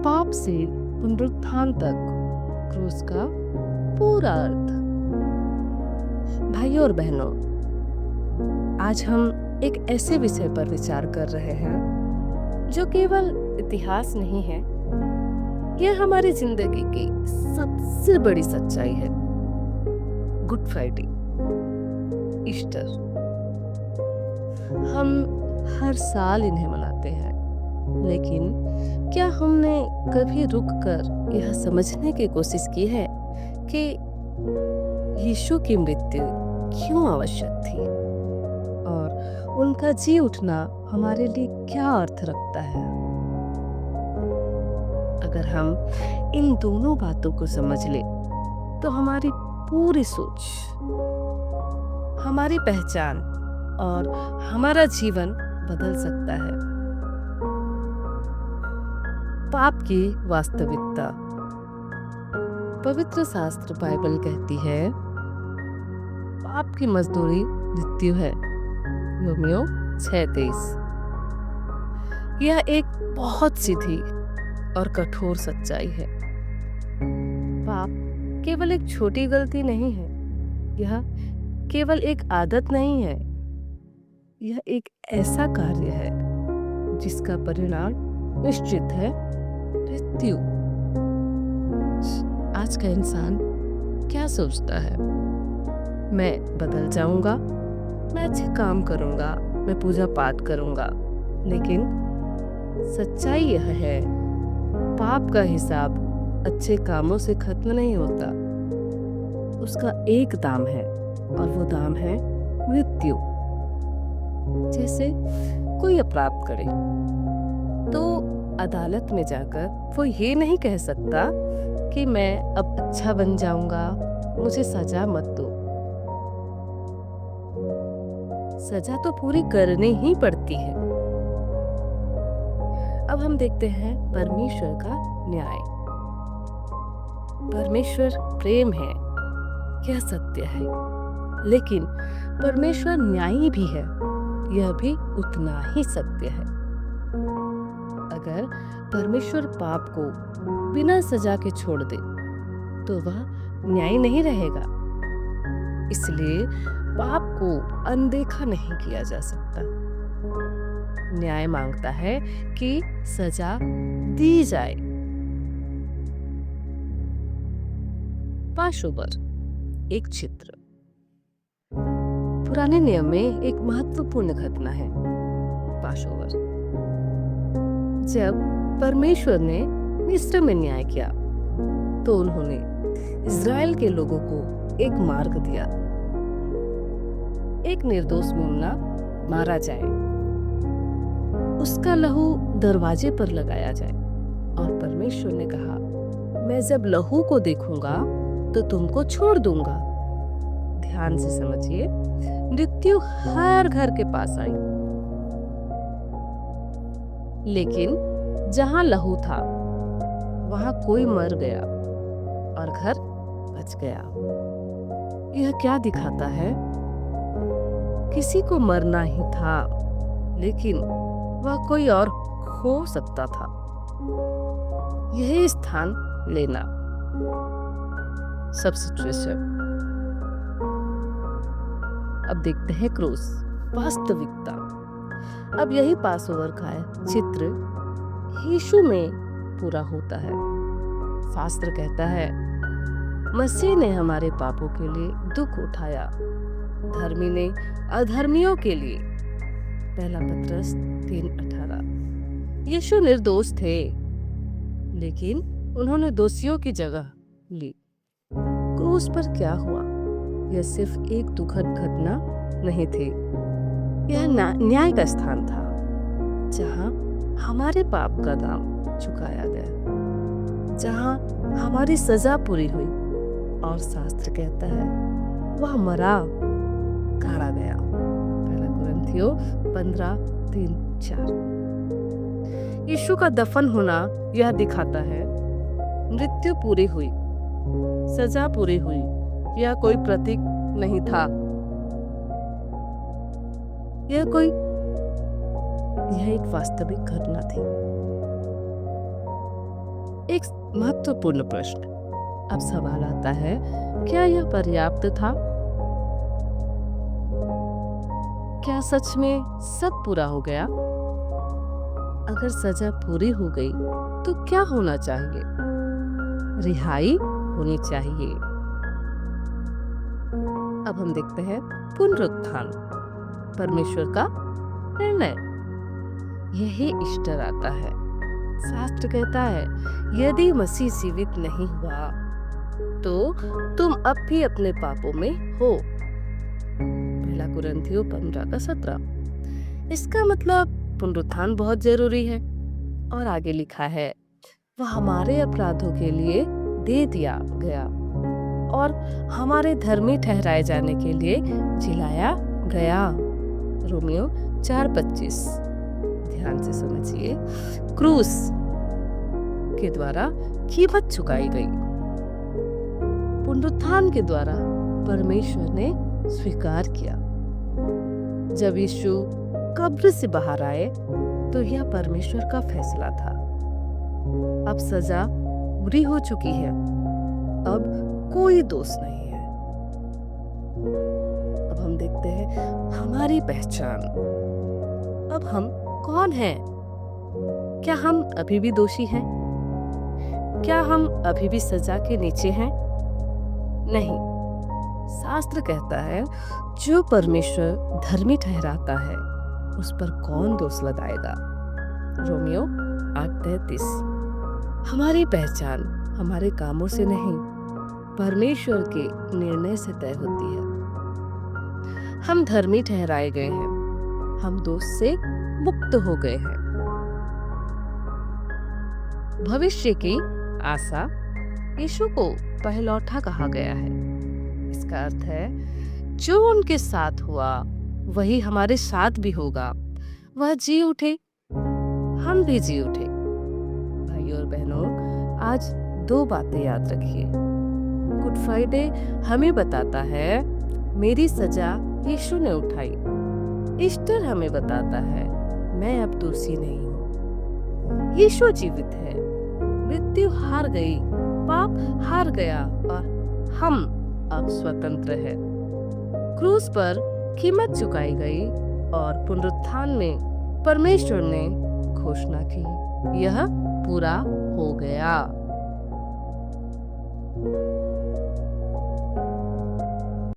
पाप से पुनरुत्थान तक क्रूस का पूरा अर्थ। भाइयों और बहनों, आज हम एक ऐसे विषय पर विचार कर रहे हैं जो केवल इतिहास नहीं है, यह हमारी जिंदगी की सबसे बड़ी सच्चाई है। Good Friday, Easter. हम हर साल इन्हें मनाते हैं, लेकिन क्या हमने कभी रुककर यह समझने की कोशिश की है कि यीशु की मृत्यु क्यों आवश्यक थी और उनका जी उठना हमारे लिए क्या अर्थ रखता है? अगर हम इन दोनों बातों को समझ ले तो हमारी पूरी सोच, हमारी पहचान और हमारा जीवन बदल सकता है। पाप की वास्तविकता। पवित्र शास्त्र बाइबल कहती है, पाप की मजदूरी मृत्यु है। रोमियो 6:23। यह एक बहुत सीधी और कठोर सच्चाई है। पाप केवल एक छोटी गलती नहीं है, यह केवल एक आदत नहीं है, यह एक ऐसा कार्य है जिसका परिणाम निश्चित है, मृत्यु। आज का इंसान क्या सोचता है? मैं बदल जाऊंगा, मैं अच्छे काम करूंगा, मैं पूजा पाठ करूंगा। लेकिन सच्चाई यह है, पाप का हिसाब अच्छे कामों से खत्म नहीं होता। उसका एक दाम है और वो दाम है मृत्यु। जैसे कोई अपराध करे तो अदालत में जाकर वो ये नहीं कह सकता कि मैं अब अच्छा बन जाऊंगा, मुझे सजा मत दो। सजा तो पूरी करनी ही पड़ती है। अब हम देखते हैं परमेश्वर का न्याय। परमेश्वर प्रेम है, यह सत्य है, लेकिन परमेश्वर न्यायी भी है, यह भी उतना ही सत्य है। अगर परमेश्वर पाप को बिना सजा के छोड़ दे तो वह न्यायी नहीं रहेगा। इसलिए पाप को अनदेखा नहीं किया जा सकता। न्याय मांगता है कि सजा दी जाए। पाशोवर, एक चित्र। पुराने नियम में एक महत्वपूर्ण घटना है पाशोवर। जब परमेश्वर ने मिस्र में न्याय किया तो उन्होंने इज़राइल के लोगों को एक मार्ग दिया। एक निर्दोष मेमना मारा जाए, उसका लहू दरवाजे पर लगाया जाए, और परमेश्वर ने कहा, मैं जब लहू को देखूंगा तो तुमको छोड़ दूंगा। ध्यान से समझिए, मृत्यु हर घर के पास आई, लेकिन जहां लहू था वहां कोई मर गया और घर बच गया। यह क्या दिखाता है? किसी को मरना ही था, लेकिन वह कोई और हो सकता था। यही स्थान लेना, सब्स्टिट्यूशन। अब देखते हैं क्रूस, वास्तविकता। अब यही पासओवर का चित्र यीशु में पूरा होता है। शास्त्र कहता है, मसीह ने हमारे पापों के लिए दुख उठाया, धर्मी ने अधर्मियों के लिए। पहला पत्रस 3:18। यीशु निर्दोष थे, लेकिन उन्होंने दोषियों की जगह ली। क्रूस पर क्या हुआ? यह सिर्फ एक दुखद घटना नहीं थी, यह न्याय का स्थान था, जहां हमारे पाप का दाम चुकाया गया, जहां हमारी सजा पूरी हुई। और शास्त्र कहता है, वह मरा, गाड़ा गया। पहला कुरिन्थियों 15:3-4। यीशु का दफन होना यह दिखाता है, मृत्यु पूरी हुई, सजा पूरी हुई। यह कोई प्रतीक नहीं था, यह एक वास्तविक घटना थी। एक महत्वपूर्ण प्रश्न। अब सवाल आता है, क्या यह पर्याप्त था? क्या सच में सब पूरा हो गया? अगर सजा पूरी हो गई तो क्या होना चाहिए? रिहाई होनी चाहिए। अब हम देखते हैं पुनरुत्थान, परमेश्वर का निर्णय। यही ईस्टर आता है। शास्त्र कहता है, यदि मसीह जीवित नहीं हुआ तो तुम अब भी अपने पापों में हो। पहला कुरिन्थियों 15:17। इसका मतलब पुनरुत्थान बहुत जरूरी है। और आगे लिखा है, वह हमारे अपराधों के लिए दे दिया गया और हमारे धर्मी ठहराए जाने के लिए जिलाया गया। रोमियो 4:25। ध्यान से समझिए, क्रूस के द्वारा कीमत चुकाई गई। पुनरुत्थान के द्वारा परमेश्वर ने स्वीकार किया। जब यीशु कब्र से बाहर आए तो यह परमेश्वर का फैसला था। अब सजा पूरी हो चुकी है। अब कोई दोष नहीं है। अब हम देखते हैं हमारी पहचान। अब हम कौन हैं? क्या हम अभी भी दोषी हैं? क्या हम अभी भी सजा के नीचे हैं? नहीं। शास्त्र कहता है, जो परमेश्वर धर्मी ठहराता है उस पर कौन दोष लगाएगा। रोमियो 8:33। हमारी पहचान हमारे कामों से नहीं, परमेश्वर के निर्णय से तय होती है। हम धर्मी ठहराए गए हैं। हम दोष से मुक्त हो गए हैं। भविष्य की आशा। यीशु को पहलौठा कहा गया है। इसका अर्थ है, जो उनके साथ हुआ वही हमारे साथ भी होगा। वह जी उठे, हम भी जी उठे। भाइयों और बहनों, आज 2 बातें याद रखिए। गुड फ्राइडे हमें बताता है, मेरी सजा यीशु ने उठाई। ईस्टर हमें बताता है, मैं अब दोषी नहीं हूँ। यीशु जीवित है। मृत्यु हार गई, पाप हार गया और हम अब स्वतंत्र हैं। क्रूस पर कीमत चुकाई गई और पुनरुत्थान में परमेश्वर ने घोषणा की, यह पूरा हो गया।